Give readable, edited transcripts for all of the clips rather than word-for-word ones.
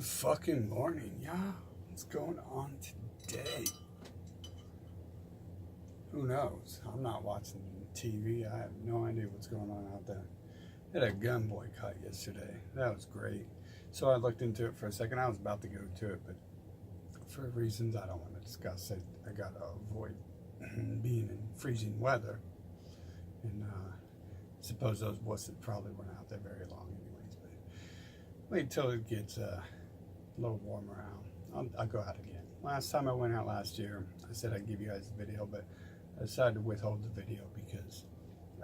Good fucking morning, y'all. What's going on today? Who knows? I'm not watching TV. I have no idea what's going on out there. I had a gun boycott yesterday. That was great. So I looked into it for a second. I was about to go to it, but for reasons I don't want to discuss it, I got to avoid being in freezing weather. And I suppose those wusses probably weren't out there very long anyways. But wait till it gets a little warmer out. I'll go out again. Last time I went out last year, I said I'd give you guys the video, but I decided to withhold the video because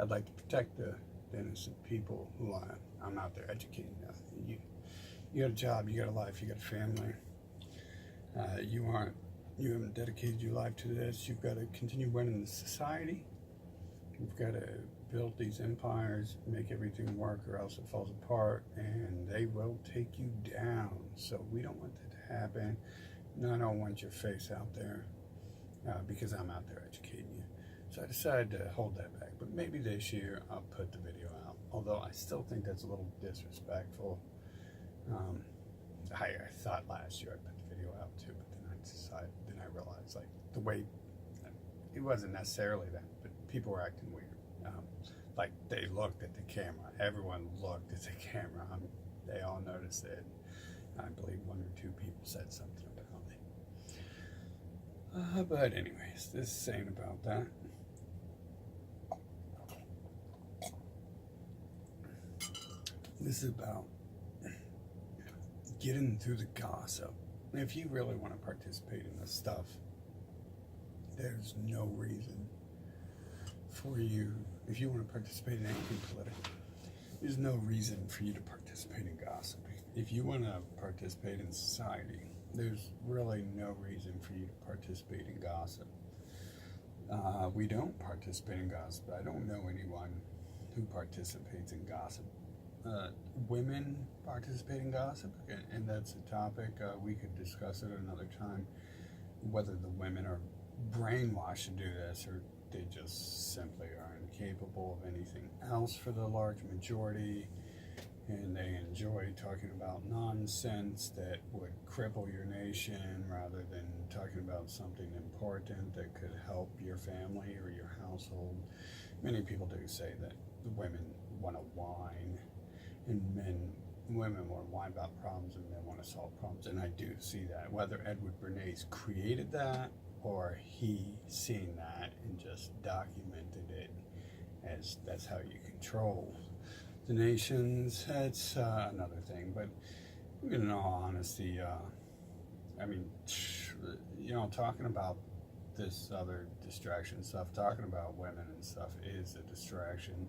I'd like to protect the innocent people who I'm out there educating. You got a job, you got a life, you got a family. You haven't dedicated your life to this. You've got to continue running the society. You've got to build these empires, make everything work, or else it falls apart, and they will take you down. So we don't want that to happen. And I don't want your face out there because I'm out there educating you. So I decided to hold that back. But maybe this year I'll put the video out. Although I still think that's a little disrespectful. I thought last year I'd put the video out too, but then I realized like the way, it wasn't necessarily that, but people were acting weird. Like they looked at the camera. Everyone looked at the camera. They all noticed it. I believe one or two people said something about it. But anyways, this is saying about that. This is about getting through the gossip. If you really want to participate in this stuff, there's no reason for you, if you want to participate in anything political, there's no reason for you to participate in gossip. If you want to participate in society, there's really no reason for you to participate in gossip. We don't participate in gossip. I don't know anyone who participates in gossip. Women participate in gossip, and that's a topic we could discuss it another time, whether the women are brainwashed to do this or they just simply are incapable of anything else for the large majority, and they enjoy talking about nonsense that would cripple your nation rather than talking about something important that could help your family or your household. Many people do say that the women want to whine and women want to whine about problems and men want to solve problems, and I do see that. Whether Edward Bernays created that or he seen that and just documented it as that's how you control the nations, that's another thing. But in all honesty, talking about this other distraction stuff, talking about women and stuff is a distraction.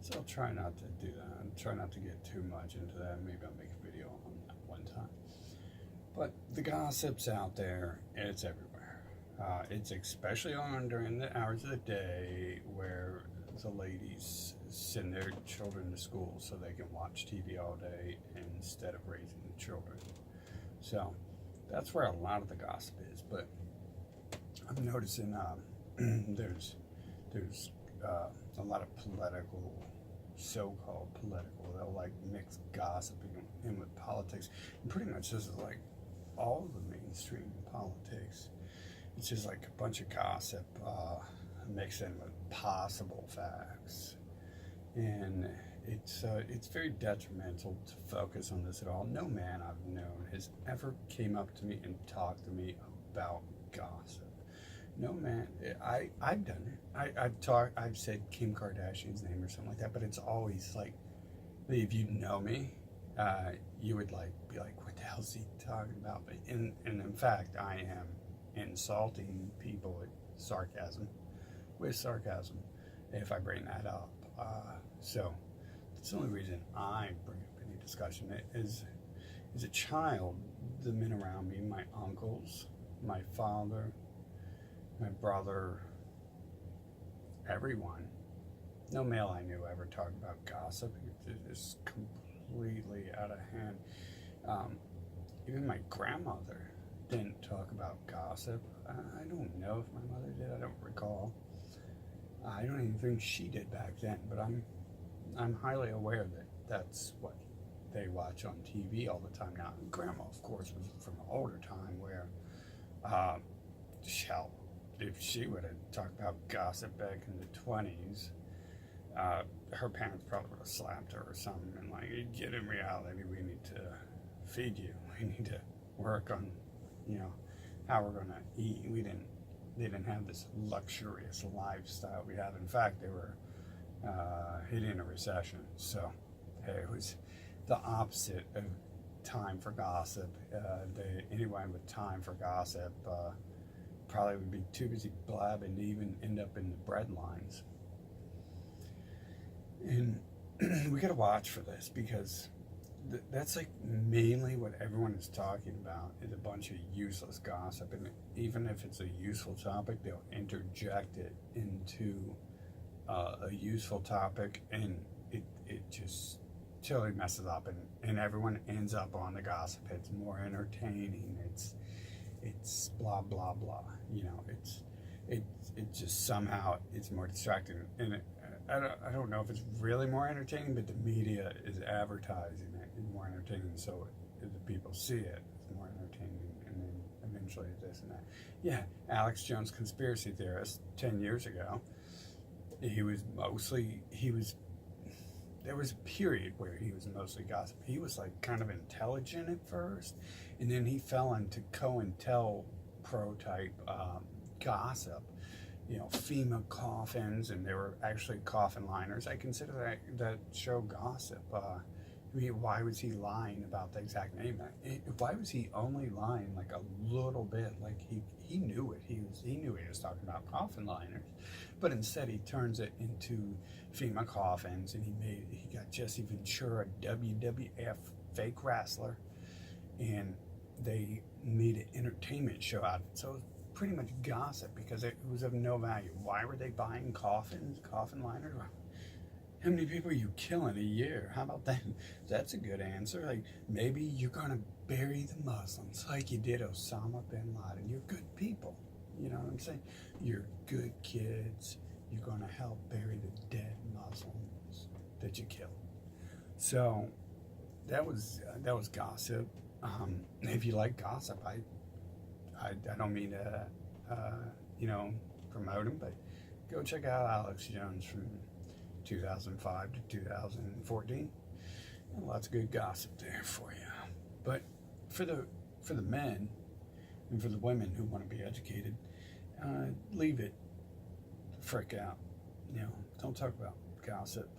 So I'll try not to do that. I'll try not to get too much into that. Maybe I'll make a video on that one time. But the gossip's out there, and it's everywhere. It's especially on during the hours of the day where the ladies send their children to school so they can watch TV all day instead of raising the children. So that's where a lot of the gossip is. But I'm noticing there's a lot of political, so-called political, they'll like mix gossiping in with politics. And pretty much this is like all the mainstream politics. It's just like a bunch of gossip mixed in with possible facts. And it's very detrimental to focus on this at all. No man I've known has ever came up to me and talked to me about gossip. No man, I've done it. I've said Kim Kardashian's name or something like that, but it's always like, if you know me, you would be like, what the hell is he talking about? But and in fact, I am insulting people with sarcasm, if I bring that up. So that's the only reason I bring up any discussion. As a child, the men around me, my uncles, my father, my brother, everyone, no male I knew ever talked about gossip. It's completely out of hand. Even my grandmother didn't talk about gossip. I don't know if my mother did. I don't recall. I don't even think she did back then, but I'm highly aware that that's what they watch on TV all the time now. And Grandma, of course, was from an older time where, uh, hell, if she would have talked about gossip back in the 20s, her parents probably would have slapped her or something and like, get in reality, we need to feed you. We need to work on, how we're going to eat. They didn't have this luxurious lifestyle we have. In fact, they were hitting a recession. So it was the opposite of time for gossip. Anyone with time for gossip probably would be too busy blabbing to even end up in the bread lines. And we got to watch for this, because that's like mainly what everyone is talking about, is a bunch of useless gossip. And even if it's a useful topic, they'll interject it into a useful topic, and it just totally messes up, and everyone ends up on the gossip. It's more entertaining. It's blah blah blah. It just somehow it's more distracting, and I don't know if it's really more entertaining, but the media is advertising it as more entertaining, so if the people see it, it's more entertaining, and then eventually this and that. Yeah, Alex Jones, conspiracy theorist, 10 years ago, there was a period where he was mostly gossip. He was like kind of intelligent at first, and then he fell into COINTELPRO type gossip. FEMA coffins, and they were actually coffin liners. I consider that show gossip. Why was he lying about the exact name? Why was he only lying like a little bit? Like he knew it. He knew he was talking about coffin liners, but instead he turns it into FEMA coffins, and he got Jesse Ventura, a WWF fake wrestler, and they made an entertainment show out of it. So it was pretty much gossip, because it was of no value. Why were they buying coffin liners? How many people are you killing a year? How about that? That's a good answer. Like, maybe you're going to bury the Muslims like you did Osama bin Laden. You're good people. You know what I'm saying? You're good kids. You're going to help bury the dead Muslims that you killed. So that was gossip. If you like gossip, I don't mean to, promote him, but go check out Alex Jones from 2005 to 2014. And lots of good gossip there for you. But for the men and for the women who want to be educated, leave it the frick out. Don't talk about gossip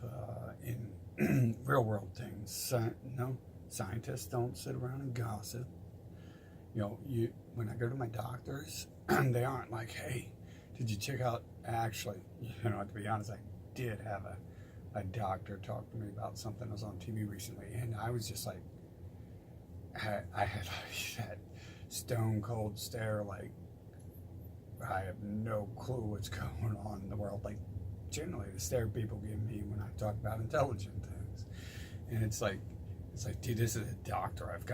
in real world things. No, scientists don't sit around and gossip. When I go to my doctors, they aren't like, hey, did you check out, actually, to be honest, I did have a doctor talk to me about something that was on TV recently, and I was just like, I had like that stone cold stare, like, I have no clue what's going on in the world, like, generally the stare people give me when I talk about intelligent things. And it's like, dude, this is a doctor. I've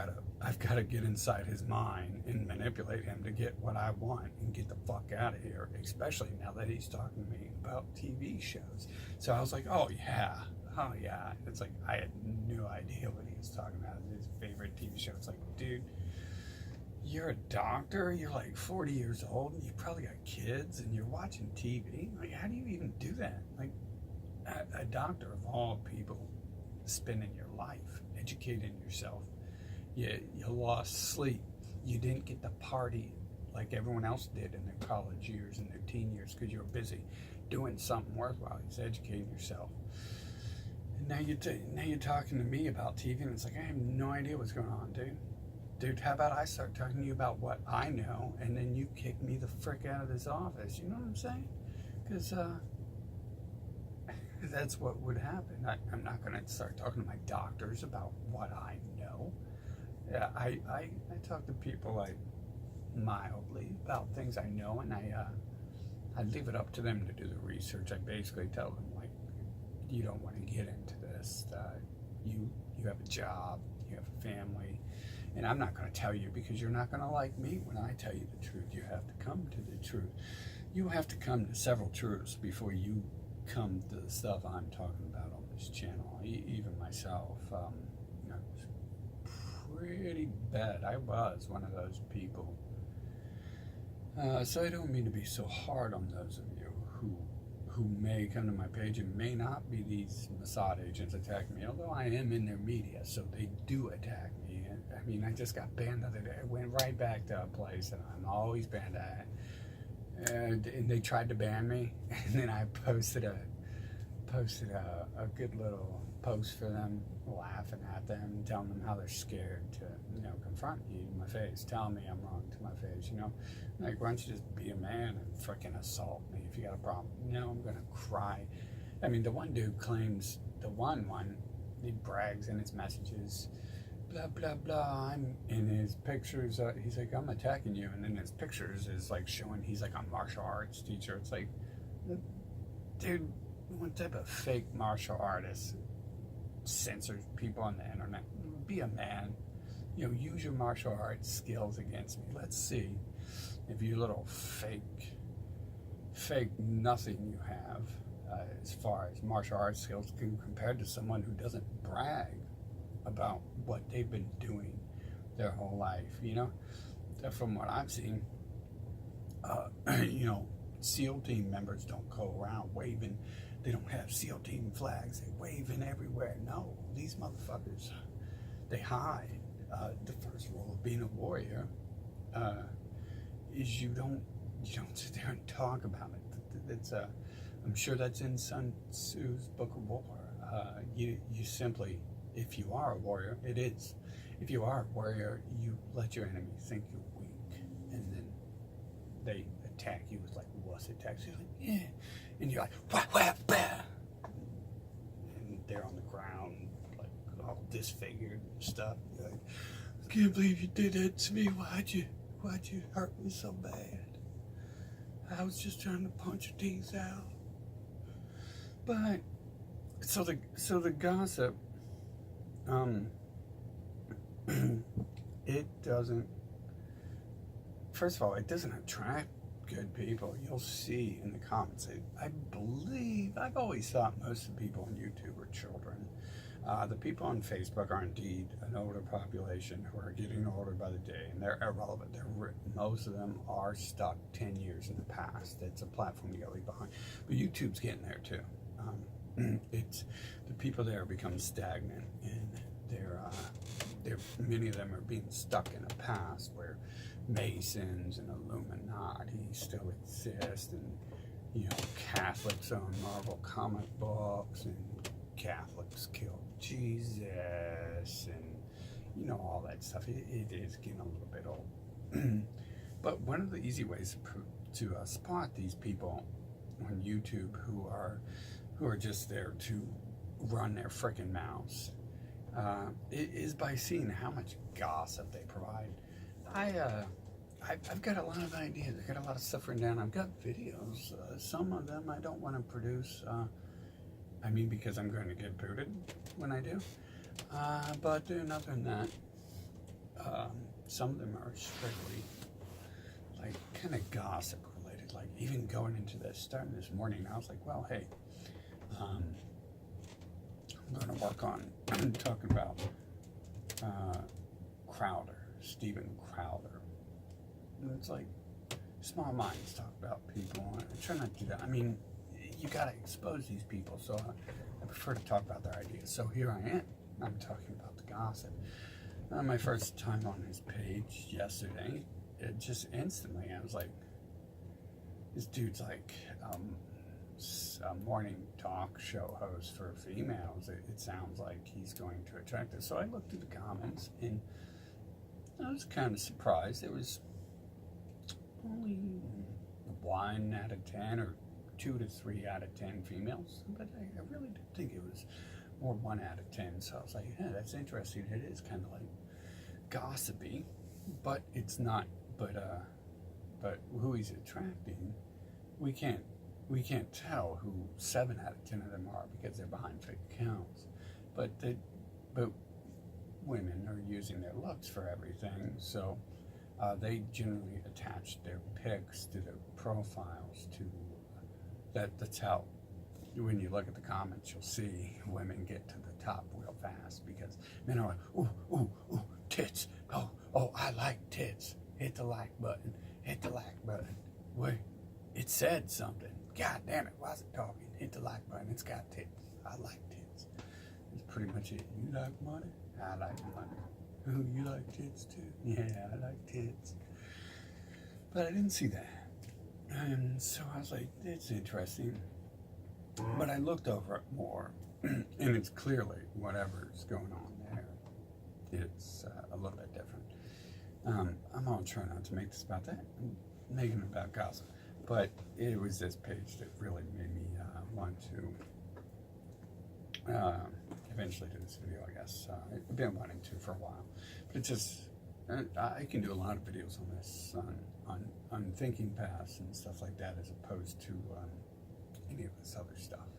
got to get inside his mind and manipulate him to get what I want and get the fuck out of here, especially now that he's talking to me about TV shows. So I was like, oh yeah. It's like, I had no idea what he was talking about. His favorite TV show. It's like, dude, you're a doctor, you're like 40 years old, and you probably got kids, and you're watching TV. Like, how do you even do that? Like, a doctor of all people, spending your life educating yourself. You lost sleep. You didn't get to party like everyone else did in their college years and their teen years because you were busy doing something worthwhile. You're educating yourself. And now you're talking to me about TV, and it's like, I have no idea what's going on, dude. Dude, how about I start talking to you about what I know, and then you kick me the frick out of this office? You know what I'm saying? Because that's what would happen. I'm not going to start talking to my doctors about what I know. Yeah, I talk to people like mildly about things I know, and I leave it up to them to do the research. I basically tell them, like, you don't want to get into this. You have a job, you have a family, and I'm not going to tell you because you're not going to like me when I tell you the truth. You have to come to the truth. You have to come to several truths before you come to the stuff I'm talking about on this channel. Even myself, pretty bad. I was one of those people. So I don't mean to be so hard on those of you who may come to my page and may not be these Mossad agents attacking me, although I am in their media, so they do attack me. I mean, I just got banned the other day. I went right back to a place that I'm always banned at, and they tried to ban me, and then I posted a good little post for them, laughing at them, telling them how they're scared to, confront you in my face, telling me I'm wrong to my face, Like, why don't you just be a man and freaking assault me if you got a problem? I'm gonna cry. I mean, the one dude claims, he brags in his messages, blah, blah, blah, I'm in his pictures, he's like, I'm attacking you, and then his pictures is like showing he's like a martial arts teacher. It's like, dude, what type of fake martial artist censors people on the internet? Be a man. Use your martial arts skills against me. Let's see if you little fake nothing you have as far as martial arts skills compared to someone who doesn't brag about what they've been doing their whole life. From what I've seen, SEAL team members don't go around waving. They don't have SEAL team flags. They waving everywhere. No, these motherfuckers, they hide. The first rule of being a warrior is you don't sit there and talk about it. It's I'm sure that's in Sun Tzu's Book of War. You simply, if you are a warrior, it is. If you are a warrior, you let your enemy think you're weak, and then they attack you with like wuss attacks. You're like, yeah, and you're like, whap, whap, bah. And they're on the ground, like all disfigured and stuff. You're like, I can't believe you did that to me. Why'd you hurt me so bad? I was just trying to punch your teeth out. But so the gossip, it doesn't. First of all, it doesn't attract good people. You'll see in the comments. I've always thought most of the people on YouTube are children. The people on Facebook are indeed an older population who are getting older by the day, and they're irrelevant. Most of them are stuck 10 years in the past. It's a platform you got to leave behind. But YouTube's getting there too. It's the people there become stagnant, and many of them are being stuck in a past where Masons and Illuminati still exist, and Catholics own Marvel comic books, and Catholics killed Jesus, and all that stuff. It is getting a little bit old. But one of the easy ways to spot these people on YouTube who are just there to run their frickin' mouths is by seeing how much gossip they provide. I've got a lot of ideas. I've got a lot of stuff written down. I've got videos. Some of them I don't want to produce. Because I'm going to get booted when I do. But other than that, some of them are strictly like kind of gossip related. Like even going into this, starting this morning, I was like, well, hey, I'm going to work on talking about Stephen Crowder. And it's like, small minds talk about people. I try not to do that. You got to expose these people, so I prefer to talk about their ideas. So here I am. I'm talking about the gossip. My first time on his page yesterday, it just instantly, I was like, this dude's like a morning talk show host for females. It sounds like he's going to attract us. So I looked at the comments, and I was kind of surprised. It was only 1 out of 10 or 2 to 3 out of 10 females, but I really did think it was more 1 out of 10. So I was like, yeah, that's interesting. It is kind of like gossipy, but it's not. But who he's attracting, we can't tell who 7 out of 10 of them are because they're behind fake accounts. But women are using their looks for everything, so they generally attach their pics to their profiles to. That's how, when you look at the comments, you'll see women get to the top real fast because men are like, ooh, ooh, ooh, tits, Oh, I like tits. Hit the like button. Hit the like button. Wait, it said something. God damn it, why is it talking? Hit the like button. It's got tits. I like tits. That's pretty much it. You like money? I like money. Oh, you like tits too? Yeah, I like tits. But I didn't see that. And so I was like, it's interesting. But I looked over it more, and it's clearly whatever's going on there. It's a little bit different. I'm gonna try not to make this about that. I'm making it about gossip. But it was this page that really made me want to eventually do this video, I guess. I've been wanting to for a while. But it just, I can do a lot of videos on this, on thinking paths and stuff like that, as opposed to any of this other stuff.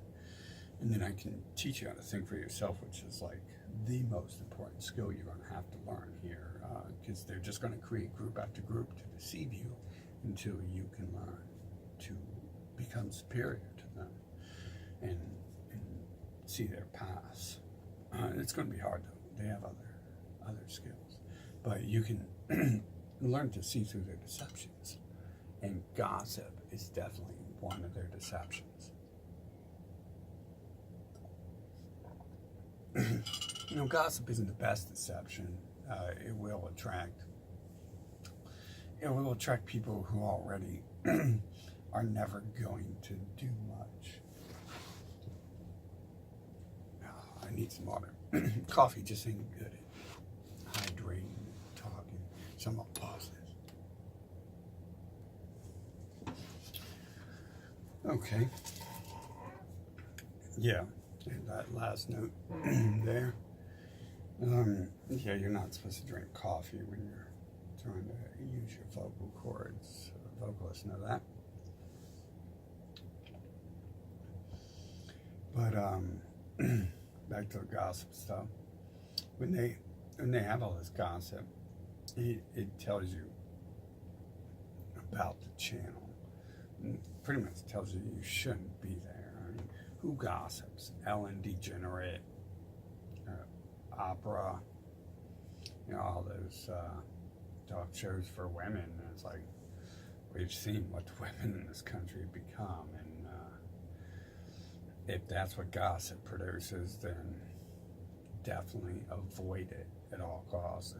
And then I can teach you how to think for yourself, which is like the most important skill you're going to have to learn here, because they're just going to create group after group to deceive you until you can learn to become superior to them and see their paths. It's going to be hard though. They have other skills, but you can learn to see through their deceptions. And gossip is definitely one of their deceptions. You know, gossip isn't the best deception. It will attract people who already are never going to do much. I need some water. Coffee just ain't good at hydrating, talking. So I'm gonna pause this. Okay. Yeah, that last note there. Yeah, you're not supposed to drink coffee when you're trying to use your vocal cords. Vocalists know that. But back to the gossip stuff. When they have all this gossip, it tells you about the channel. It pretty much tells you you shouldn't be there. I mean, who gossips? Ellen DeGenerate, Opera, you know, all those talk shows for women. And it's like, we've seen what the women in this country have become, and if that's what gossip produces, then definitely avoid it at all costs.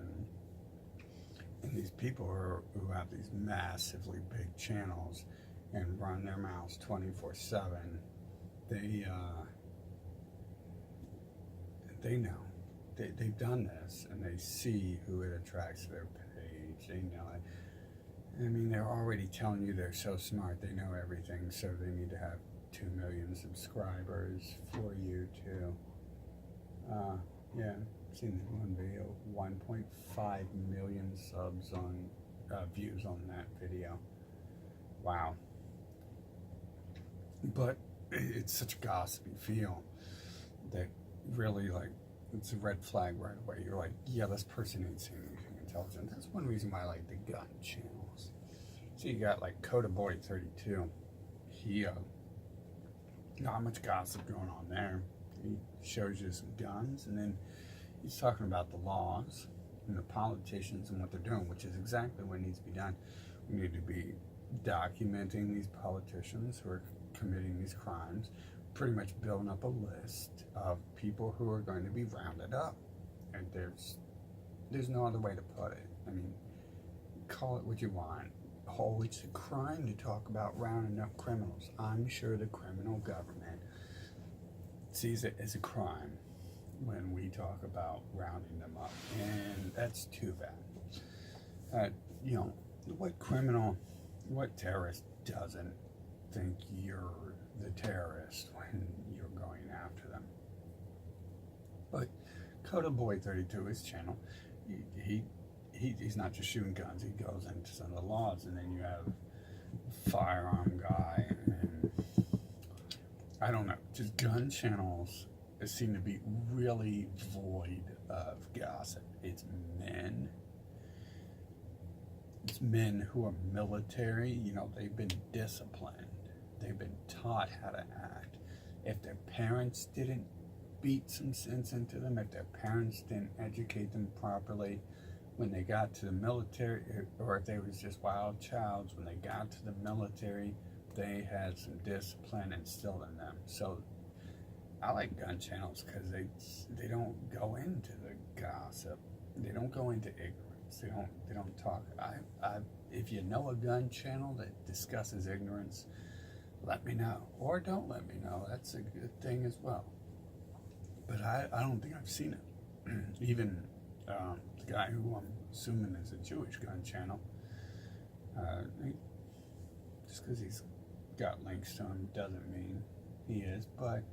And these people who have these massively big channels and run their mouths 24/7, they know. They've done this, and they see who it attracts to their page. They know it. I mean, they're already telling you they're so smart, they know everything, so they need to have 2 million subscribers for you to, yeah, I've seen one video, 1.5 million subs on, views on that video. Wow. But it's such a gossipy feel that really, like, it's a red flag right away. You're like, yeah, this person ain't saying anything intelligent. That's one reason why I like the gun channels. So you got like Coda Boy 32. He, not much gossip going on there. He shows you some guns, and then he's talking about the laws and the politicians and what they're doing, which is exactly what needs to be done. We need to be documenting these politicians who are committing these crimes, pretty much building up a list of people who are going to be rounded up. And there's no other way to put it. I mean, call it what you want. Oh, it's a crime to talk about rounding up criminals. I'm sure the criminal government sees it as a crime when we talk about rounding them up, and that's too bad. You know, what terrorist doesn't think you're the terrorist when you're going after them? But Coda Boy 32, his channel, he's not just shooting guns. He goes into some of the laws, and then you have firearm guy, and I don't know, just gun channels seem to be really void of gossip. It's men who are military. You know, they've been disciplined. They've been taught how to act. If their parents didn't beat some sense into them, if their parents didn't educate them properly, when they got to the military, or if they was just wild childs, when they got to the military, they had some discipline instilled in them. So I like gun channels because they don't go into the gossip, they don't go into ignorance, they don't talk. I if you know a gun channel that discusses ignorance, let me know, or don't let me know. That's a good thing as well. But I don't think I've seen it. Even the guy who I'm assuming is a Jewish gun channel, just because he's got links to him doesn't mean he is. But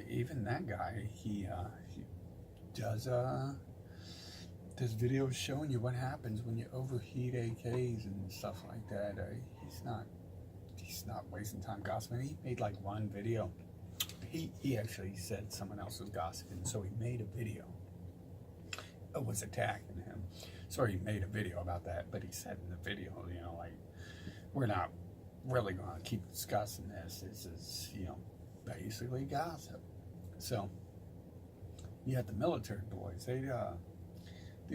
even that guy, he does videos showing you what happens when you overheat AKs and stuff like that. He's not wasting time gossiping. He made like one video. He actually said someone else was gossiping, so he made a video. It was attacking him, so he made a video about that. But he said in the video, like, we're not really going to keep discussing this. This is, basically gossip. So you have the military boys. They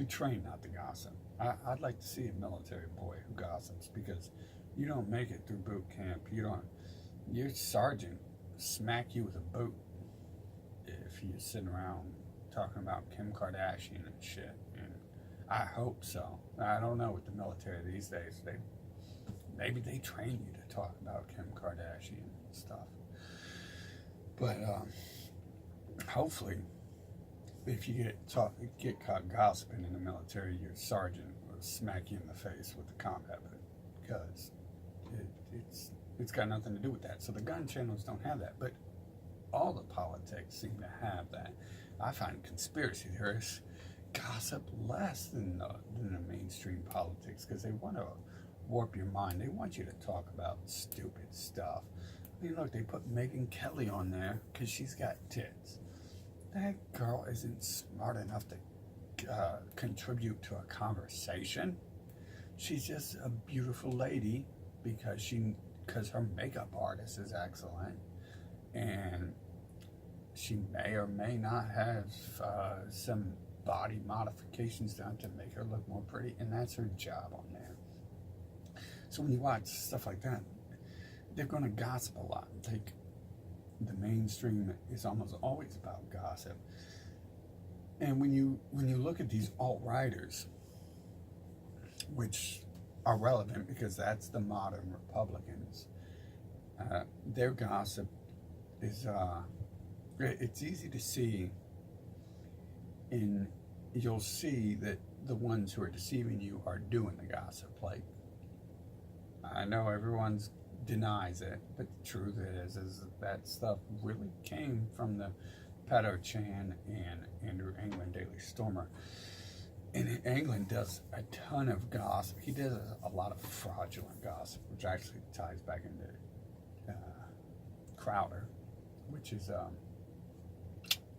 train not to gossip. I'd like to see a military boy who gossips, because you don't make it through boot camp. Your sergeant smack you with a boot if you're sitting around talking about Kim Kardashian and shit. And I hope so. I don't know with the military these days. Maybe they train you to talk about Kim Kardashian and stuff. But hopefully, if you get caught gossiping in the military, your sergeant will smack you in the face with a combat boot, because it's got nothing to do with that. So the gun channels don't have that, but all the politics seem to have that. I find conspiracy theorists gossip less than the mainstream politics, because they want to warp your mind. They want you to talk about stupid stuff. I mean, look, they put Megyn Kelly on there because she's got tits. That girl isn't smart enough to contribute to a conversation. She's just a beautiful lady because her makeup artist is excellent, and she may or may not have some body modifications done to make her look more pretty, and that's her job on there. So when you watch stuff like that, they're going to gossip a lot. Like, the mainstream is almost always about gossip. And when you look at these alt-righters, which are relevant because that's the modern Republicans, their gossip is it's easy to see. You'll see that the ones who are deceiving you are doing the gossip. Like, I know everyone denies it, but the truth is that stuff really came from the Pato Chan and Andrew England Daily Stormer. And England does a ton of gossip. He does a lot of fraudulent gossip, which actually ties back into Crowder, which is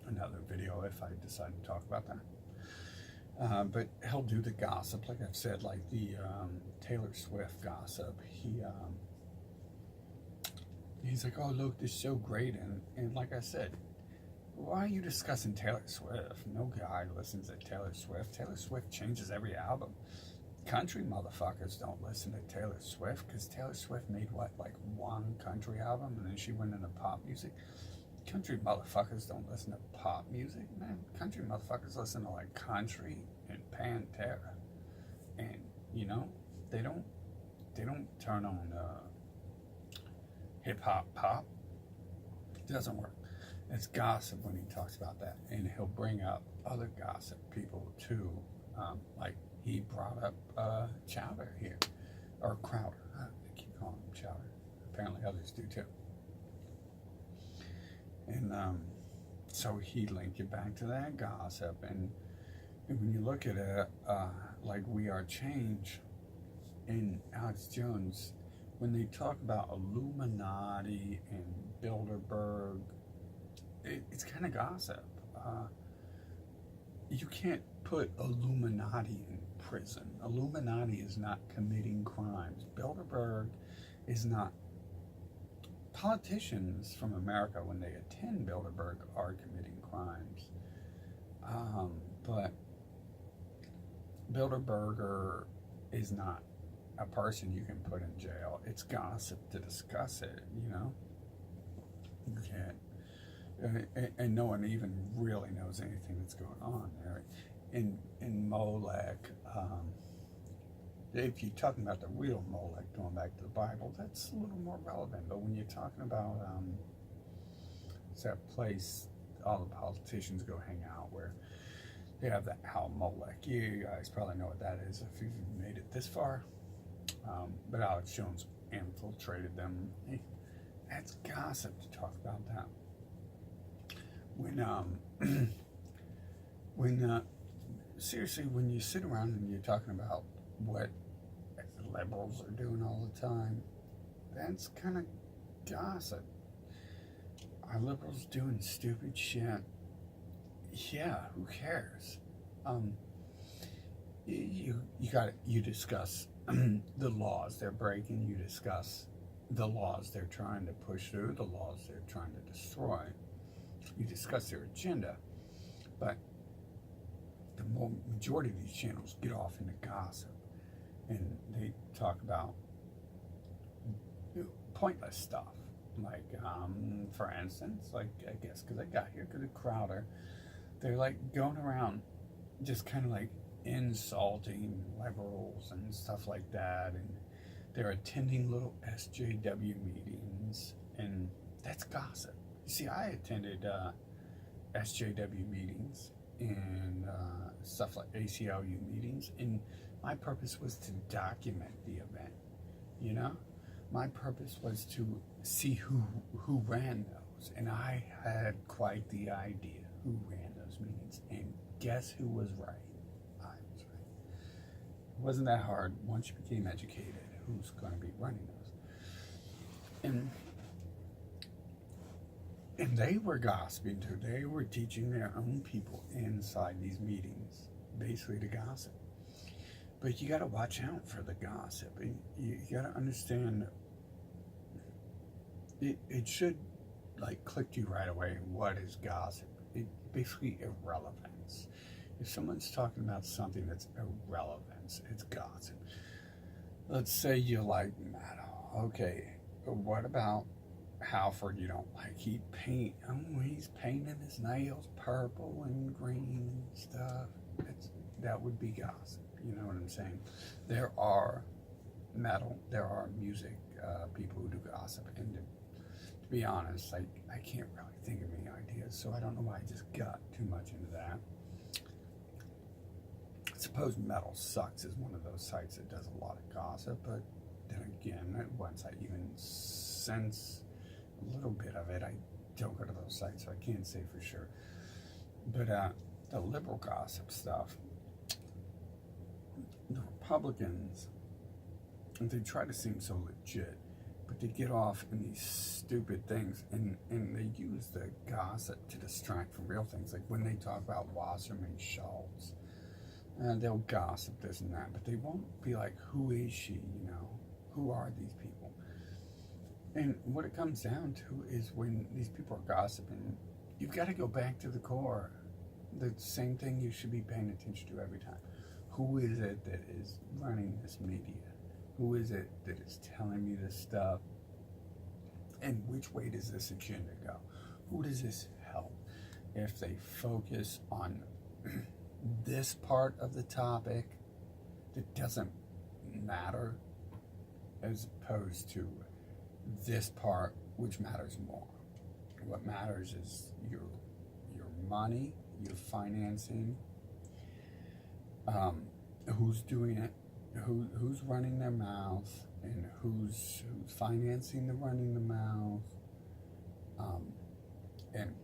another video if I decide to talk about that. But he'll do the gossip, like I've said, like the Taylor Swift gossip. He's like, oh, look, this is so great. And like I said, why are you discussing Taylor Swift? No guy listens to Taylor Swift. Taylor Swift changes every album. Country motherfuckers don't listen to Taylor Swift, because Taylor Swift made, like one country album, and then she went into pop music. Country motherfuckers don't listen to pop music, man. Country motherfuckers listen to, like, country and Pantera. And, they don't turn on hip-hop pop. It doesn't work. It's gossip when he talks about that, and he'll bring up other gossip people too. Like he brought up Chowder here, or Crowder. I keep calling him Chowder. Apparently others do too. And so he linked you back to that gossip. And when you look at it, like We Are Change and Alex Jones, when they talk about Illuminati and Bilderberg, it's kind of gossip. You can't put Illuminati in prison. Illuminati is not committing crimes. Bilderberg is not. Politicians from America, when they attend Bilderberg, are committing crimes. But Bilderberger is not a person you can put in jail. It's gossip to discuss it, you know? You can't. And no one even really knows anything that's going on there. In Molech, if you're talking about the real Molech, going back to the Bible, that's a little more relevant. But when you're talking about it's that place all the politicians go hang out where they have the Al Molech. You guys probably know what that is if you've made it this far. But Alex Jones infiltrated them. Hey, that's gossip to talk about that. When seriously, when you sit around and you're talking about what the liberals are doing all the time, that's kind of gossip. Are liberals doing stupid shit? Yeah, who cares? You discuss the laws they're breaking. You discuss the laws they're trying to push through, the laws they're trying to destroy. You discuss their agenda, but the majority of these channels get off into gossip, and they talk about pointless stuff. Like, for instance, like, I guess because I got here because of Crowder, they're like going around just kind of like insulting liberals and stuff like that, and they're attending little SJW meetings, and that's gossip. You see, I attended SJW meetings and stuff like ACLU meetings, and my purpose was to document the event, you know? My purpose was to see who ran those, and I had quite the idea who ran those meetings, and guess who was right? I was right. It wasn't that hard once you became educated who's going to be running those. And they were gossiping too. They were teaching their own people inside these meetings basically to gossip. But you got to watch out for the gossip. And you got to understand it should like click to you right away. What is gossip? It basically irrelevance. If someone's talking about something that's irrelevance, it's gossip. Let's say you like metal. Okay, but what about Halford you don't like? He's painting his nails purple and green and stuff. That would be gossip. You know what I'm saying? There are music people who do gossip, and to be honest, I can't really think of any ideas, so I don't know why I just got too much into that. I suppose Metal Sucks is one of those sites that does a lot of gossip, but then again, once I even sense a little bit of it, I don't go to those sites, so I can't say for sure. But the liberal gossip stuff, the Republicans, they try to seem so legit, but they get off in these stupid things, and they use the gossip to distract from real things. Like when they talk about Wasserman Schultz, they'll gossip this and that, but they won't be like, who is she, you know? Who are these people? And what it comes down to is when these people are gossiping, you've got to go back to the core. The same thing you should be paying attention to every time. Who is it that is running this media? Who is it that is telling me this stuff? And which way does this agenda go? Who does this help? If they focus on this part of the topic that doesn't matter, as opposed to this part which matters more. What matters is your money, your financing, who's doing it, who's running their mouth, and who's financing the running the mouth. And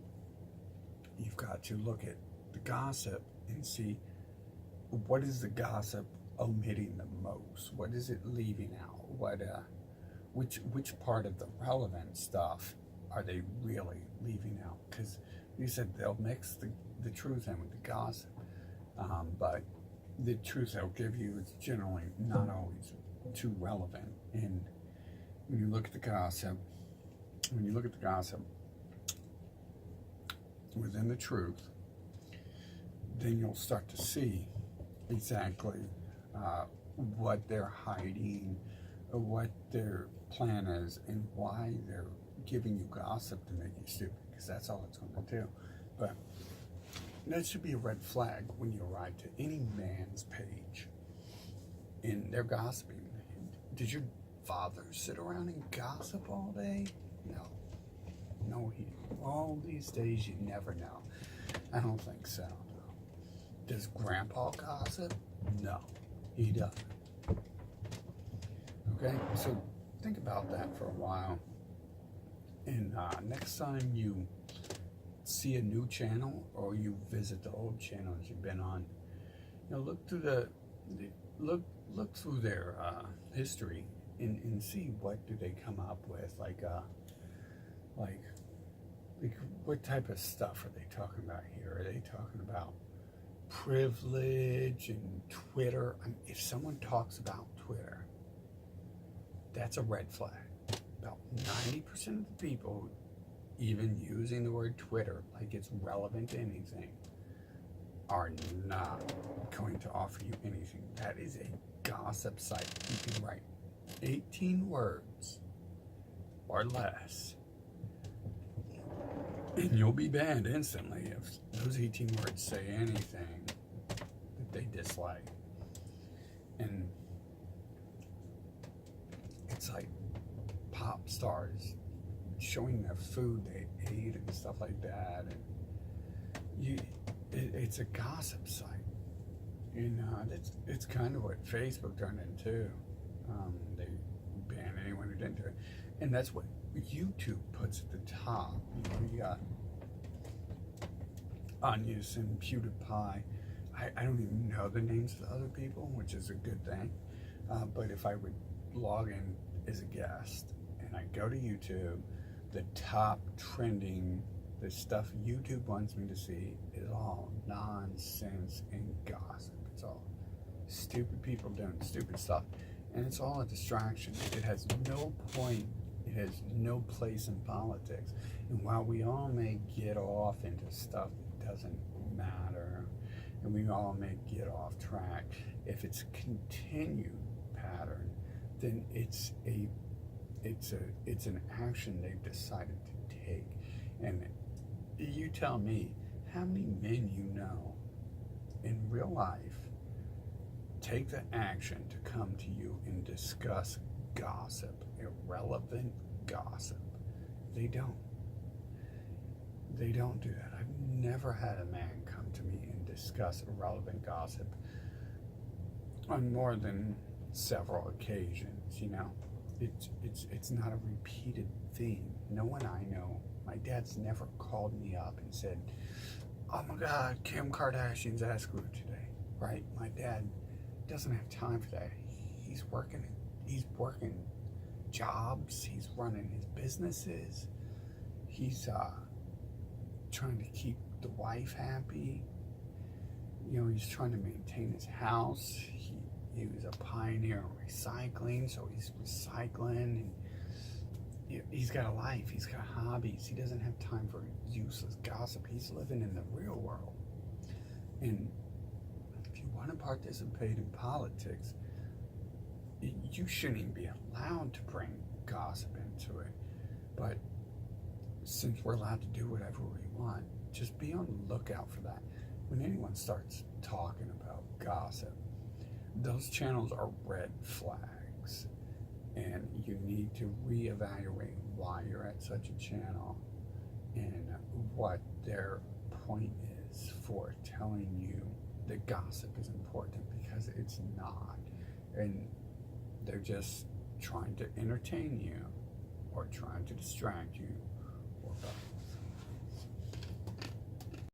you've got to look at the gossip and see what is the gossip omitting the most? What is it leaving out? Which part of the relevant stuff are they really leaving out? Because you said they'll mix the truth in with the gossip, but the truth they'll give you is generally not always too relevant. And when you look at the gossip, within the truth, then you'll start to see exactly what they're hiding, what their plan is, and why they're giving you gossip to make you stupid, because that's all it's going to do. But that should be a red flag when you arrive to any man's page and they're gossiping. Did your father sit around and gossip all day? No. No, all these days you never know. I don't think so. No. Does Grandpa gossip? No, he doesn't. Okay, so think about that for a while. And next time you see a new channel or you visit the old channels you've been on, look through look through their history and see what do they come up with, like what type of stuff are they talking about here? Are they talking about privilege and Twitter? I mean, if someone talks about Twitter, that's a red flag. About 90% of the people, even using the word Twitter like it's relevant to anything, are not going to offer you anything. That is a gossip site. You can write 18 words or less, and you'll be banned instantly if those 18 words say anything that they dislike. And it's like pop stars showing their food they ate and stuff like that, and it's a gossip site. And it's kind of what Facebook turned into. They ban anyone who didn't do it, and that's what YouTube puts at the top. You got Onius and PewDiePie. I don't even know the names of the other people, which is a good thing. But if I would log in as a guest and I go to YouTube, the top trending, the stuff YouTube wants me to see is all nonsense and gossip. It's all stupid people doing stupid stuff. And it's all a distraction. It has no point. It has no place in politics. And while we all may get off into stuff that doesn't matter, and we all may get off track, if it's a continued pattern, then it's an action they've decided to take. And you tell me, how many men you know in real life take the action to come to you and discuss gossip, irrelevant gossip? They don't. They don't do that. I've never had a man come to me and discuss irrelevant gossip on more than several occasions. It's not a repeated theme. No one I know, my dad's never called me up and said, "Oh my God, Kim Kardashian's ass grew today," right? My dad doesn't have time for that. He's working jobs, he's running his businesses, he's trying to keep the wife happy, he's trying to maintain his house. He was a pioneer in recycling, so he's recycling, and he's got a life, he's got hobbies. He doesn't have time for useless gossip. He's living in the real world. And if you want to participate in politics, you shouldn't even be allowed to bring gossip into it. But since we're allowed to do whatever we want, just be on the lookout for that. When anyone starts talking about gossip, those channels are red flags, and you need to reevaluate why you're at such a channel and what their point is for telling you that gossip is important, because it's not. And they're just trying to entertain you or trying to distract you or both.